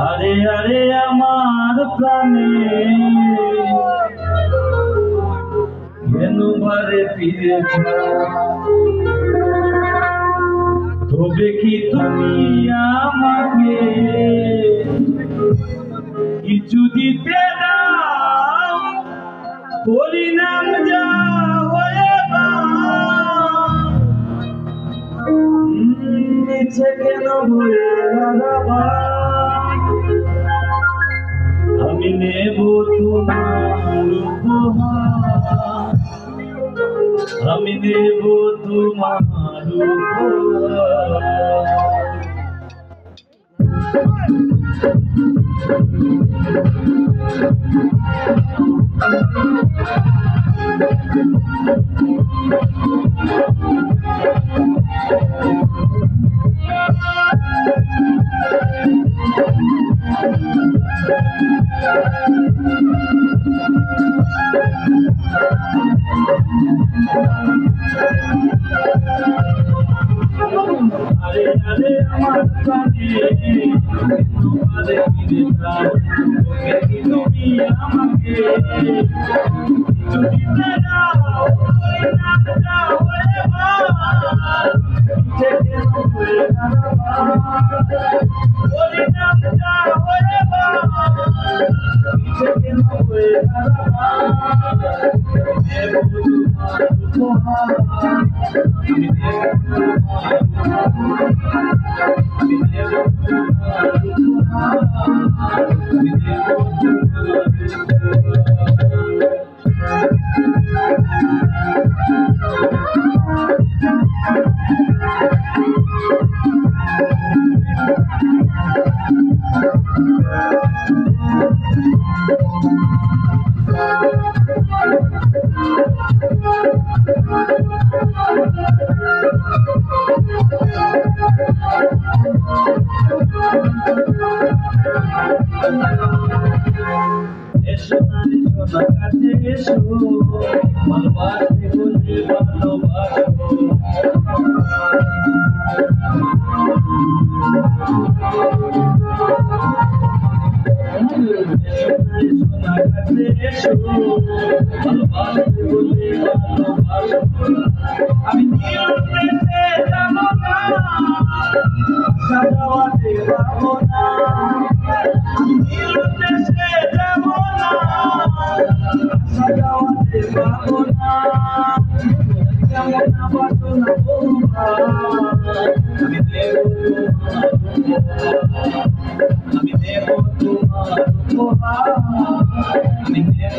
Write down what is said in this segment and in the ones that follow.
আরে আরে আমার প্রাণে কেন বারে ফিরে তবে কি তুমি আমাকে কিছু দিতে দাও পরিণাম যা হয়ে নিচে কেন ভরে আমি নেব তোমার উপহার আমি নেব তোমার আরে আরে আমার প্রাণে তোমারে ফিরে যাও তবে কি তুমি আমাকে কিছু দিতে দাও পরিণাম দাও নিচে কেন হয়ে পরিণাম দাও নিচে কেন হয়ে দেব তোমার উপহার আমি দেব এসো নারী সোনা কাছে এসো ভালোবাসতে বলে ভালোবাসো সোনা কাছে এসো ভালোবাসতে বলে ভালোবাসো আমি নিয়ন্ত্রণে যাব না সাজাওয়াতে পাবো না আমি নিয়ন্ত্রণে যাব না সাজাওয়াতে পাবো না কেমন বাসো না আমি দেব তোমার উপহার আমি দেব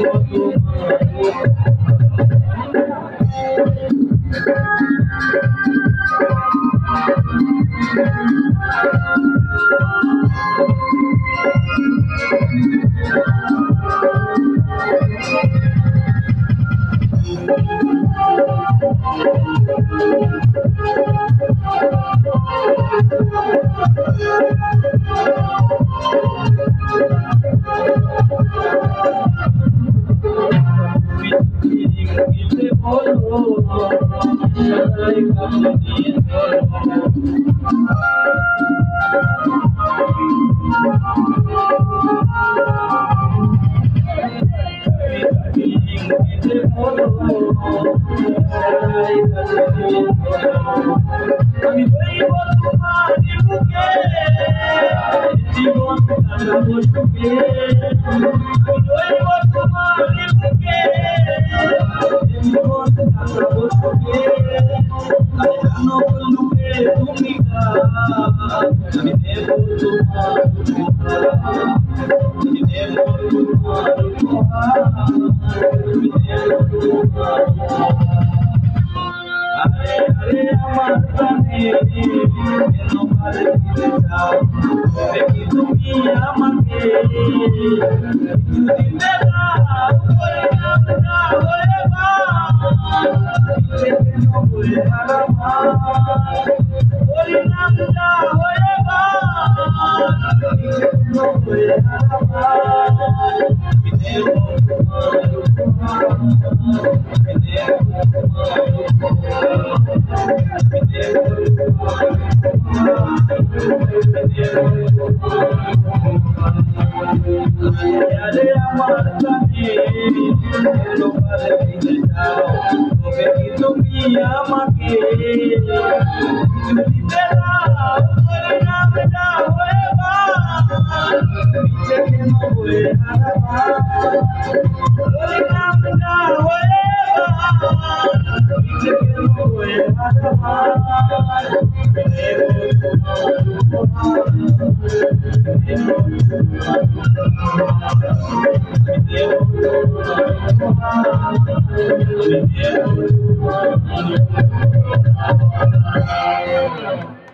আমি বলবো তোমার বুকে জীবন কাটাবো সুখে আমি বলবো তোমার বুকে জীবন কাটাবো সুখে আমি জানো লুকে তুমি আমি দেব তোমার আমি দেব তোমার আমি দেব তোমার আরে আরে আমার প্রাণে কেন বারে ফিরে যাও তবে কি তুমি আমাকে কিছু দিতে দাও পরিণাম দাও নিচে কেন হয়ে পরিণাম দাও নিচে কেন হয়ে দেব তোমার উপহার আমাকে দিতে দাও তোর নামটা হয়ে বার নিচে কেন হয়ে হারাবার তোর নামটা হয়ে বার নিচে কেন হয়ে হারাবার